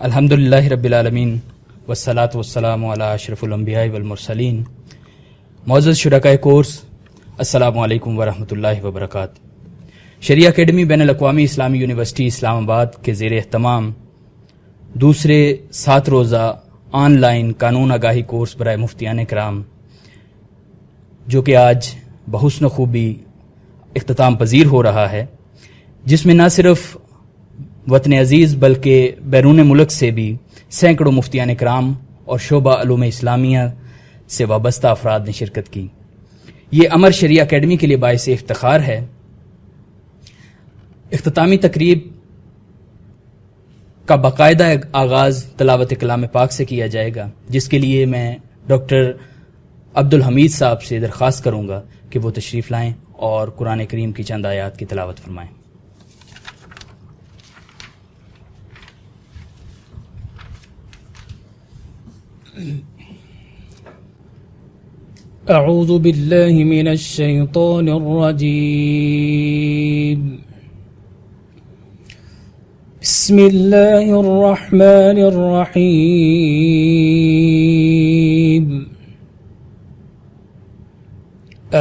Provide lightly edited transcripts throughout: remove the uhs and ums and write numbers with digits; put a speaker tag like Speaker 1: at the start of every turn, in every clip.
Speaker 1: الحمدللہ رب العالمین والصلاة والسلام علی اشرف الانبیاء والمرسلین. معزز شرکائے کورس، السلام علیکم ورحمۃ اللہ وبرکاتہ. شریعہ اکیڈمی بین الاقوامی اسلامی یونیورسٹی اسلام آباد کے زیر اہتمام دوسرے 7 روزہ آن لائن قانون آگاہی کورس برائے مفتیان کرام، جو کہ آج بحسن خوبی اختتام پذیر ہو رہا ہے، جس میں نہ صرف وطن عزیز بلکہ بیرون ملک سے بھی سینکڑوں مفتیان کرام اور شعبہ علوم اسلامیہ سے وابستہ افراد نے شرکت کی. یہ امر شریعہ اکیڈمی کے لیے باعث افتخار ہے. اختتامی تقریب کا باقاعدہ آغاز تلاوت کلام پاک سے کیا جائے گا، جس کے لیے میں ڈاکٹر عبدالحمید صاحب سے درخواست کروں گا کہ وہ تشریف لائیں اور قرآن کریم کی چند آیات کی تلاوت فرمائیں.
Speaker 2: اعوذ باللہ من الشیطان الرجیم. بسم اللہ الرحمن الرحیم.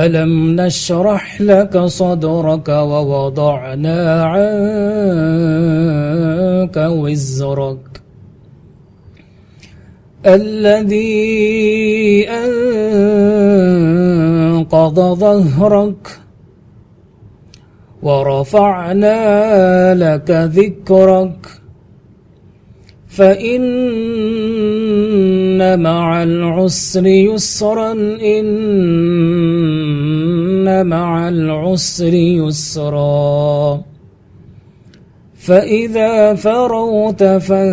Speaker 2: ألم نشرح لك صدرك ووضعنا عنك وزرك الذي أنقض ظهرك ورفعنا لك ذكرك فإن مع العسر يسرا إن مع العسر يسرا فإذا فرغت فانصب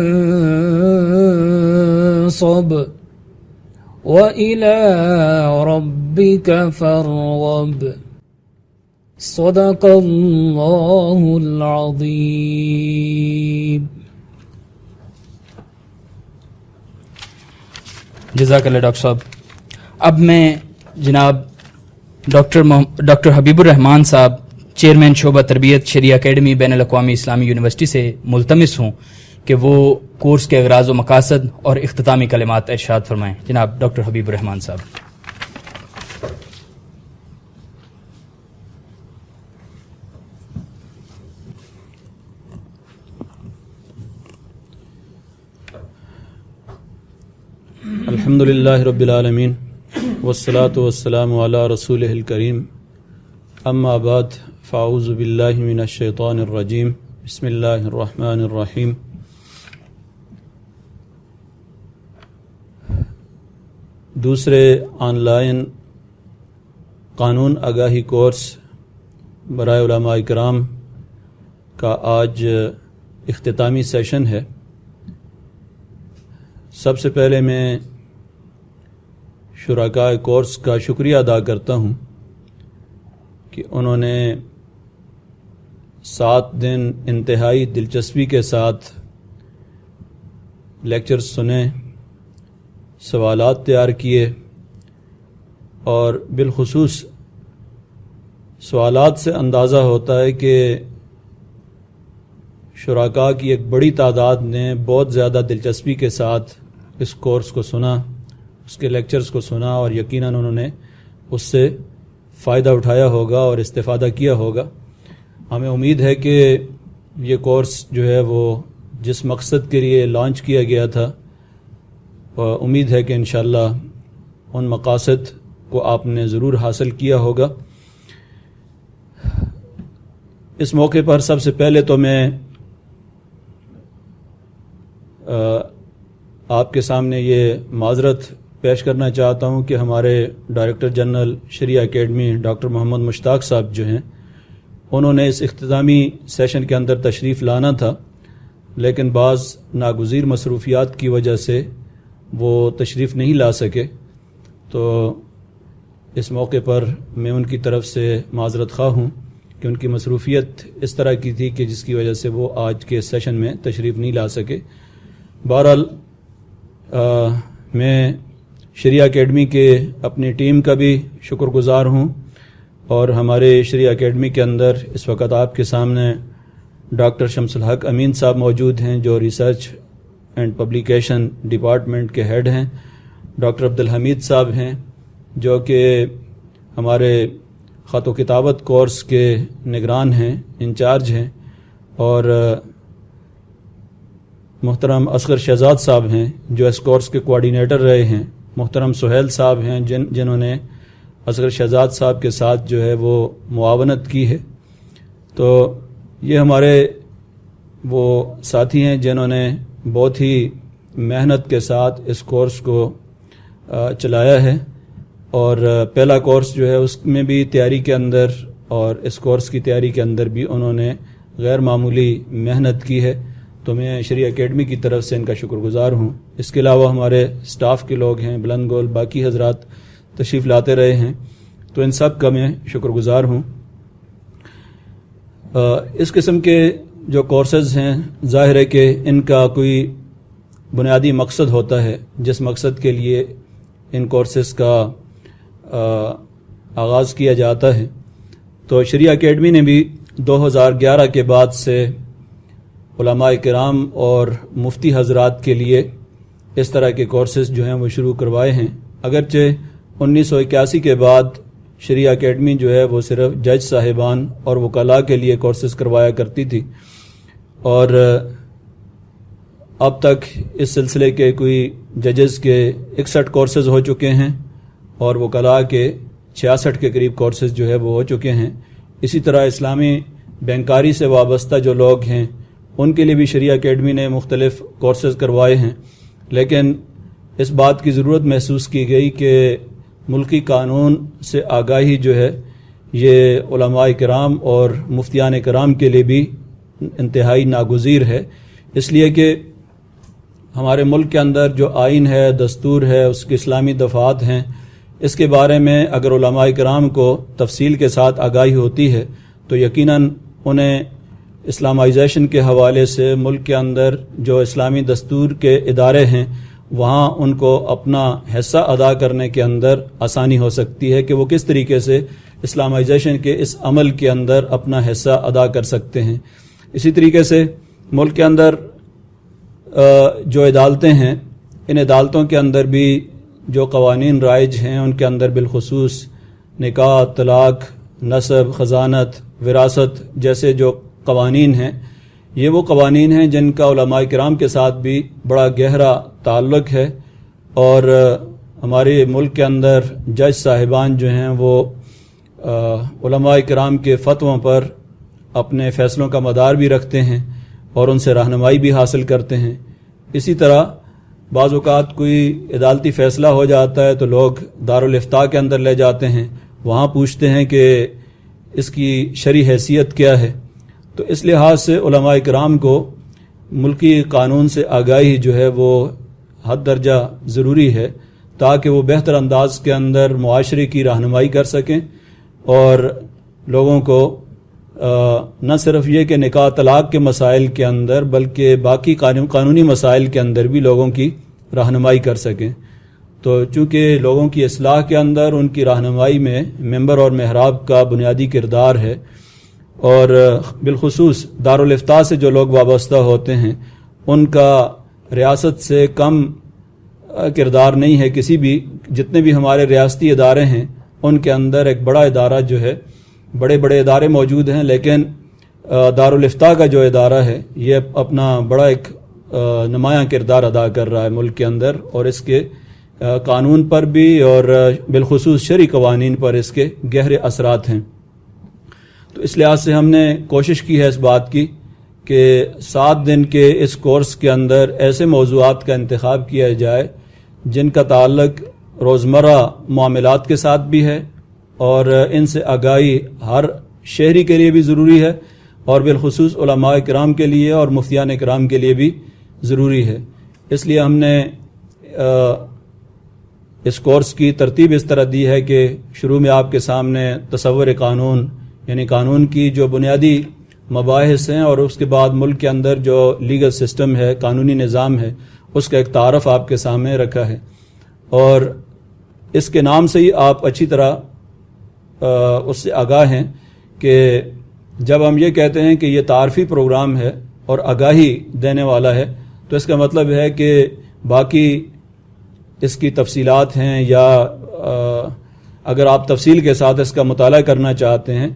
Speaker 2: وإلى ربك فارغب. صدق اللہ العظیم.
Speaker 1: جزاک اللہ ڈاکٹر صاحب. اب میں جناب ڈاکٹر حبیب الرحمان صاحب، چیئرمین شعبہ تربیت شریعہ اکیڈمی بین الاقوامی اسلامی یونیورسٹی سے ملتمس ہوں کہ وہ کورس کے اغراض و مقاصد اور اختتامی کلمات ارشاد فرمائیں. جناب ڈاکٹر حبیب الرحمان صاحب.
Speaker 3: الحمدللہ رب العالمین والصلاة والسلام علی رسولہ الکریم. اما بعد فاعوذ باللہ من الشیطان الرجیم. بسم اللہ الرحمن الرحیم. دوسرے آن لائن قانون آگاہی کورس برائے علماء کرام کا آج اختتامی سیشن ہے. سب سے پہلے میں شرکاء کورس کا شکریہ ادا کرتا ہوں کہ انہوں نے 7 دن انتہائی دلچسپی کے ساتھ لیکچر سنے، سوالات تیار کیے، اور بالخصوص سوالات سے اندازہ ہوتا ہے کہ شرکاء کی ایک بڑی تعداد نے بہت زیادہ دلچسپی کے ساتھ اس کورس کو سنا، اس کے لیکچرز کو سنا، اور یقیناً انہوں نے اس سے فائدہ اٹھایا ہوگا اور استفادہ کیا ہوگا. ہمیں امید ہے کہ یہ کورس جو ہے وہ جس مقصد کے لیے لانچ کیا گیا تھا، امید ہے کہ انشاءاللہ ان مقاصد کو آپ نے ضرور حاصل کیا ہوگا. اس موقع پر سب سے پہلے تو میں آپ کے سامنے یہ معذرت پیش کرنا چاہتا ہوں کہ ہمارے ڈائریکٹر جنرل شریعہ اکیڈمی ڈاکٹر محمد مشتاق صاحب جو ہیں، انہوں نے اس اختتامی سیشن کے اندر تشریف لانا تھا، لیکن بعض ناگزیر مصروفیات کی وجہ سے وہ تشریف نہیں لا سکے. تو اس موقع پر میں ان کی طرف سے معذرت خواہ ہوں کہ ان کی مصروفیت اس طرح کی تھی کہ جس کی وجہ سے وہ آج کے سیشن میں تشریف نہیں لا سکے. بہرحال میں شریعہ اکیڈمی کے اپنی ٹیم کا بھی شکر گزار ہوں، اور ہمارے شریعہ اکیڈمی کے اندر اس وقت آپ کے سامنے ڈاکٹر شمس الحق امین صاحب موجود ہیں، جو ریسرچ اینڈ پبلیکیشن ڈپارٹمنٹ کے ہیڈ ہیں. ڈاکٹر عبدالحمید صاحب ہیں جو کہ ہمارے خط و کتابت کورس کے نگران ہیں, انچارج ہیں. اور محترم اصغر شہزاد صاحب ہیں جو اس کورس کے کوآرڈینیٹر رہے ہیں. محترم سہیل صاحب ہیں جنہوں نے اصغر شہزاد صاحب کے ساتھ جو ہے وہ معاونت کی ہے. تو یہ ہمارے وہ ساتھی ہیں جنہوں نے بہت ہی محنت کے ساتھ اس کورس کو چلایا ہے. اور پہلا کورس جو ہے اس میں بھی تیاری کے اندر اور اس کورس کی تیاری کے اندر بھی انہوں نے غیر معمولی محنت کی ہے. تو میں شریعہ اکیڈمی کی طرف سے ان کا شکر گزار ہوں. اس کے علاوہ ہمارے اسٹاف کے لوگ ہیں, بلند گول باقی حضرات تشریف لاتے رہے ہیں, تو ان سب کا میں شکر گزار ہوں. اس قسم کے جو کورسز ہیں ظاہر ہے کہ ان کا کوئی بنیادی مقصد ہوتا ہے جس مقصد کے لیے ان کورسز کا آغاز کیا جاتا ہے. تو شریعہ اکیڈمی نے بھی 2011 کے بعد سے علماء کرام اور مفتی حضرات کے لیے اس طرح کے کورسز جو ہیں وہ شروع کروائے ہیں. اگرچہ 1981 کے بعد شریعہ اکیڈمی جو ہے وہ صرف جج صاحبان اور وکلاء کے لیے کورسز کروایا کرتی تھی, اور اب تک اس سلسلے کے کوئی ججز کے 61 کورسز ہو چکے ہیں اور وکلاء کے 66 کے قریب کورسز جو ہے وہ ہو چکے ہیں. اسی طرح اسلامی بینکاری سے وابستہ جو لوگ ہیں ان کے لیے بھی شریعہ اکیڈمی نے مختلف کورسز کروائے ہیں. لیکن اس بات کی ضرورت محسوس کی گئی کہ ملکی قانون سے آگاہی جو ہے یہ علماء کرام اور مفتیان کرام کے لیے بھی انتہائی ناگزیر ہے. اس لیے کہ ہمارے ملک کے اندر جو آئین ہے, دستور ہے, اس کے اسلامی دفعات ہیں, اس کے بارے میں اگر علماء کرام کو تفصیل کے ساتھ آگاہی ہوتی ہے تو یقیناً انہیں اسلامائزیشن کے حوالے سے ملک کے اندر جو اسلامی دستور کے ادارے ہیں وہاں ان کو اپنا حصہ ادا کرنے کے اندر آسانی ہو سکتی ہے کہ وہ کس طریقے سے اسلامائزیشن کے اس عمل کے اندر اپنا حصہ ادا کر سکتے ہیں. اسی طریقے سے ملک کے اندر جو عدالتیں ہیں ان عدالتوں کے اندر بھی جو قوانین رائج ہیں ان کے اندر بالخصوص نکاح, طلاق, نسب, خزانت, وراثت جیسے جو قوانین ہیں یہ وہ قوانین ہیں جن کا علماء کرام کے ساتھ بھی بڑا گہرا تعلق ہے. اور ہمارے ملک کے اندر جج صاحبان جو ہیں وہ علماء کرام کے فتووں پر اپنے فیصلوں کا مدار بھی رکھتے ہیں اور ان سے رہنمائی بھی حاصل کرتے ہیں. اسی طرح بعض اوقات کوئی عدالتی فیصلہ ہو جاتا ہے تو لوگ دارالافتاء کے اندر لے جاتے ہیں, وہاں پوچھتے ہیں کہ اس کی شرعی حیثیت کیا ہے. تو اس لحاظ سے علماء کرام کو ملکی قانون سے آگاہی جو ہے وہ حد درجہ ضروری ہے تاکہ وہ بہتر انداز کے اندر معاشرے کی رہنمائی کر سکیں اور لوگوں کو نہ صرف یہ کہ نکاح طلاق کے مسائل کے اندر بلکہ باقی قانونی مسائل کے اندر بھی لوگوں کی رہنمائی کر سکیں. تو چونکہ لوگوں کی اصلاح کے اندر ان کی رہنمائی میں ممبر اور محراب کا بنیادی کردار ہے, اور بالخصوص دارالافتاء سے جو لوگ وابستہ ہوتے ہیں ان کا ریاست سے کم کردار نہیں ہے. کسی بھی جتنے بھی ہمارے ریاستی ادارے ہیں ان کے اندر ایک بڑا ادارہ جو ہے, بڑے بڑے ادارے موجود ہیں لیکن دارالافتاء کا جو ادارہ ہے یہ اپنا بڑا ایک نمایاں کردار ادا کر رہا ہے ملک کے اندر, اور اس کے قانون پر بھی اور بالخصوص شرعی قوانین پر اس کے گہرے اثرات ہیں. تو اس لحاظ سے ہم نے کوشش کی ہے اس بات کی کہ 7 دن کے اس کورس کے اندر ایسے موضوعات کا انتخاب کیا جائے جن کا تعلق روزمرہ معاملات کے ساتھ بھی ہے اور ان سے آگاہی ہر شہری کے لیے بھی ضروری ہے اور بالخصوص علماء کرام کے لیے اور مفتیان کرام کے لیے بھی ضروری ہے. اس لیے ہم نے اس کورس کی ترتیب اس طرح دی ہے کہ شروع میں آپ کے سامنے تصور قانون یعنی قانون کی جو بنیادی مباحث ہیں اور اس کے بعد ملک کے اندر جو لیگل سسٹم ہے, قانونی نظام ہے, اس کا ایک تعارف آپ کے سامنے رکھا ہے. اور اس کے نام سے ہی آپ اچھی طرح اس سے آگاہ ہیں کہ جب ہم یہ کہتے ہیں کہ یہ تعارفی پروگرام ہے اور آگاہی دینے والا ہے تو اس کا مطلب ہے کہ باقی اس کی تفصیلات ہیں یا اگر آپ تفصیل کے ساتھ اس کا مطالعہ کرنا چاہتے ہیں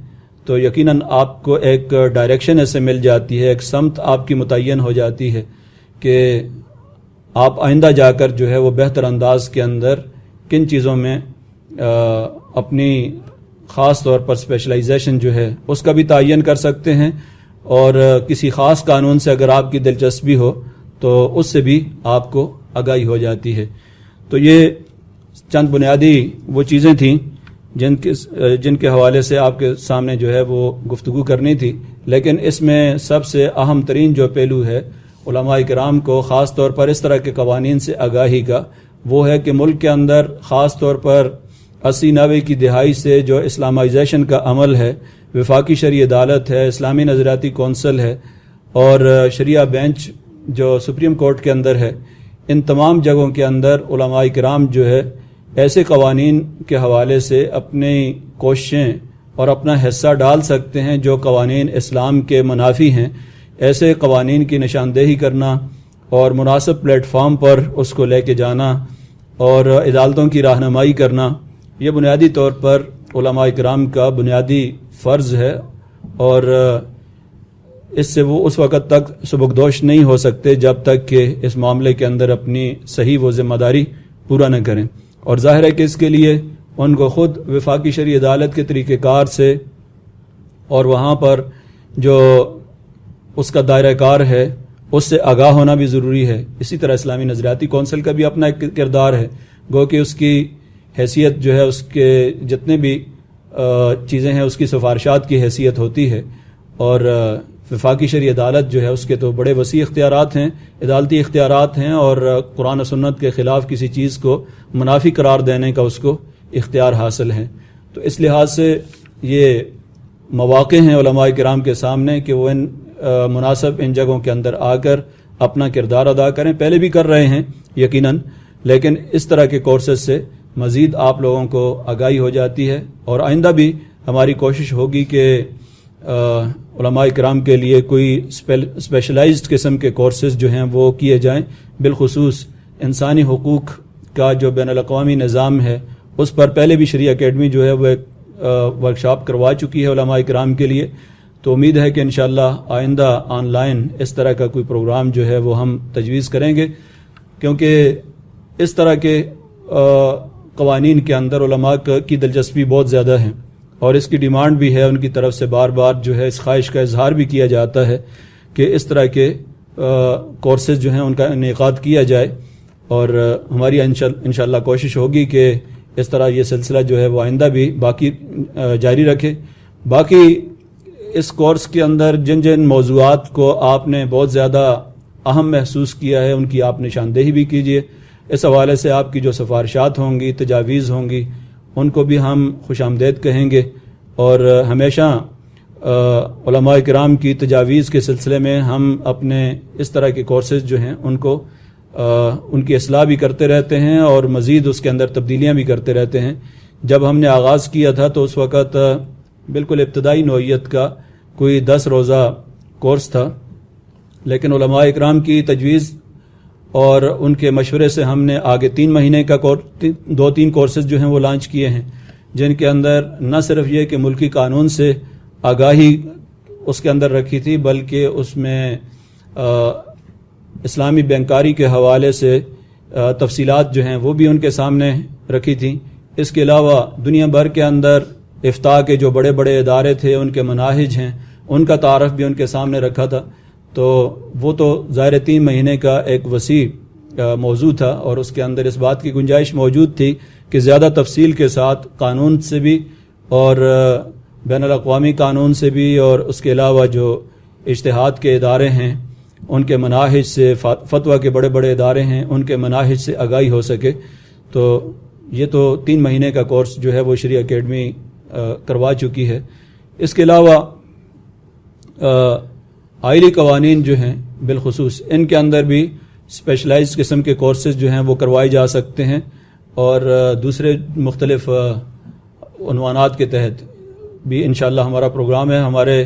Speaker 3: تو یقیناً آپ کو ایک ڈائریکشن اس سے مل جاتی ہے، ایک سمت آپ کی متعین ہو جاتی ہے کہ آپ آئندہ جا کر جو ہے وہ بہتر انداز کے اندر کن چیزوں میں اپنی خاص طور پر اسپیشلائزیشن جو ہے اس کا بھی تعین کر سکتے ہیں، اور کسی خاص قانون سے اگر آپ کی دلچسپی ہو تو اس سے بھی آپ کو آگاہی ہو جاتی ہے۔ تو یہ چند بنیادی وہ چیزیں تھیں جن کے حوالے سے آپ کے سامنے جو ہے وہ گفتگو کرنی تھی، لیکن اس میں سب سے اہم ترین جو پہلو ہے علماء کرام کو خاص طور پر اس طرح کے قوانین سے آگاہی کا، وہ ہے کہ ملک کے اندر خاص طور پر 80-90 کی دہائی سے جو اسلامائزیشن کا عمل ہے، وفاقی شرعی عدالت ہے، اسلامی نظریاتی کونسل ہے اور شریعہ بینچ جو سپریم کورٹ کے اندر ہے، ان تمام جگہوں کے اندر علماء کرام جو ہے ایسے قوانین کے حوالے سے اپنی کوششیں اور اپنا حصہ ڈال سکتے ہیں جو قوانین اسلام کے منافی ہیں۔ ایسے قوانین کی نشاندہی کرنا اور مناسب پلیٹ فارم پر اس کو لے کے جانا اور عدالتوں کی رہنمائی کرنا، یہ بنیادی طور پر علماء کرام کا بنیادی فرض ہے، اور اس سے وہ اس وقت تک سبکدوش نہیں ہو سکتے جب تک کہ اس معاملے کے اندر اپنی صحیح وہ ذمہ داری پورا نہ کریں۔ اور ظاہر ہے کہ اس کے لیے ان کو خود وفاقی شرعی عدالت کے طریقہ کار سے اور وہاں پر جو اس کا دائرہ کار ہے اس سے آگاہ ہونا بھی ضروری ہے۔ اسی طرح اسلامی نظریاتی کونسل کا بھی اپنا ایک کردار ہے، گو کہ اس کی حیثیت جو ہے اس کے جتنے بھی چیزیں ہیں اس کی سفارشات کی حیثیت ہوتی ہے، اور وفاقی شرعی عدالت جو ہے اس کے تو بڑے وسیع اختیارات ہیں، عدالتی اختیارات ہیں، اور قرآن و سنت کے خلاف کسی چیز کو منافی قرار دینے کا اس کو اختیار حاصل ہے۔ تو اس لحاظ سے یہ مواقع ہیں علماء کرام کے سامنے کہ وہ مناسب ان جگہوں کے اندر آ کر اپنا کردار ادا کریں، پہلے بھی کر رہے ہیں یقیناً، لیکن اس طرح کے کورسز سے مزید آپ لوگوں کو آگاہی ہو جاتی ہے، اور آئندہ بھی ہماری کوشش ہوگی کہ علماء کرام کے لیے کوئی اسپیشلائزڈ قسم کے کورسز جو ہیں وہ کیے جائیں، بالخصوص انسانی حقوق کا جو بین الاقوامی نظام ہے اس پر پہلے بھی شریعہ اکیڈمی جو ہے وہ ایک ورکشاپ کروا چکی ہے علماء کرام کے لیے۔ تو امید ہے کہ انشاءاللہ آئندہ آن لائن اس طرح کا کوئی پروگرام جو ہے وہ ہم تجویز کریں گے، کیونکہ اس طرح کے قوانین کے اندر علماء کی دلچسپی بہت زیادہ ہے، اور اس کی ڈیمانڈ بھی ہے ان کی طرف سے، بار بار جو ہے اس خواہش کا اظہار بھی کیا جاتا ہے کہ اس طرح کے کورسز جو ہیں ان کا انعقاد کیا جائے، اور ہماری انشاءاللہ کوشش ہوگی کہ اس طرح یہ سلسلہ جو ہے وہ آئندہ بھی باقی جاری رکھے۔ باقی اس کورس کے اندر جن موضوعات کو آپ نے بہت زیادہ اہم محسوس کیا ہے ان کی آپ نشاندہی بھی کیجیے۔ اس حوالے سے آپ کی جو سفارشات ہوں گی، تجاویز ہوں گی، ان کو بھی ہم خوش آمدید کہیں گے، اور ہمیشہ علماء کرام کی تجاویز کے سلسلے میں ہم اپنے اس طرح کے کورسز جو ہیں ان کو ان کی اصلاح بھی کرتے رہتے ہیں، اور مزید اس کے اندر تبدیلیاں بھی کرتے رہتے ہیں۔ جب ہم نے آغاز کیا تھا تو اس وقت بالکل ابتدائی نوعیت کا کوئی 10 روزہ کورس تھا، لیکن علماء اکرام کی تجویز اور ان کے مشورے سے ہم نے آگے 3 مہینے کا 2-3 کورسز جو ہیں وہ لانچ کیے ہیں، جن کے اندر نہ صرف یہ کہ ملکی قانون سے آگاہی اس کے اندر رکھی تھی، بلکہ اس میں اسلامی بینکاری کے حوالے سے تفصیلات جو ہیں وہ بھی ان کے سامنے رکھی تھیں۔ اس کے علاوہ دنیا بھر کے اندر افتاء کے جو بڑے بڑے ادارے تھے، ان کے مناہج ہیں، ان کا تعارف بھی ان کے سامنے رکھا تھا۔ تو وہ تو ظاہر 3 مہینے کا ایک وسیع موضوع تھا، اور اس کے اندر اس بات کی گنجائش موجود تھی کہ زیادہ تفصیل کے ساتھ قانون سے بھی اور بین الاقوامی قانون سے بھی، اور اس کے علاوہ جو اجتہاد کے ادارے ہیں ان کے مناہج سے، فتویٰ کے بڑے بڑے ادارے ہیں ان کے مناہج سے آگاہی ہو سکے۔ تو یہ تو 3 مہینے کا کورس جو ہے وہ شریعہ اکیڈمی کروا چکی ہے۔ اس کے علاوہ آئلی قوانین جو ہیں بالخصوص ان کے اندر بھی اسپیشلائز قسم کے کورسز جو ہیں وہ کروائے جا سکتے ہیں، اور دوسرے مختلف عنوانات کے تحت بھی انشاءاللہ ہمارا پروگرام ہے۔ ہمارے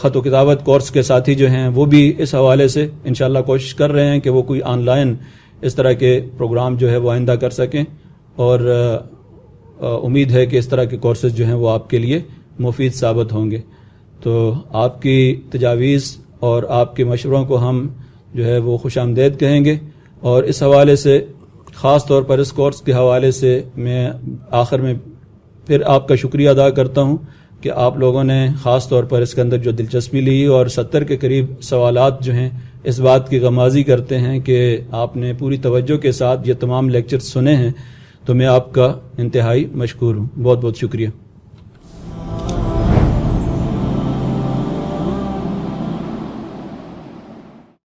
Speaker 3: خط و کتابت کورس کے ساتھی جو ہیں وہ بھی اس حوالے سے انشاءاللہ کوشش کر رہے ہیں کہ وہ کوئی آن لائن اس طرح کے پروگرام جو ہے وہ آئندہ کر سکیں، اور امید ہے کہ اس طرح کے کورسز جو ہیں وہ آپ کے لیے مفید ثابت ہوں گے۔ تو آپ کی تجاویز اور آپ کے مشوروں کو ہم جو ہے وہ خوش آمدید کہیں گے، اور اس حوالے سے خاص طور پر اس کورس کے حوالے سے میں آخر میں پھر آپ کا شکریہ ادا کرتا ہوں کہ آپ لوگوں نے خاص طور پر اس کے اندر جو دلچسپی لی، اور 70 کے قریب سوالات جو ہیں اس بات کی غمازی کرتے ہیں کہ آپ نے پوری توجہ کے ساتھ یہ تمام لیکچر سنے ہیں، تو میں آپ کا انتہائی مشکور ہوں۔ بہت بہت شکریہ۔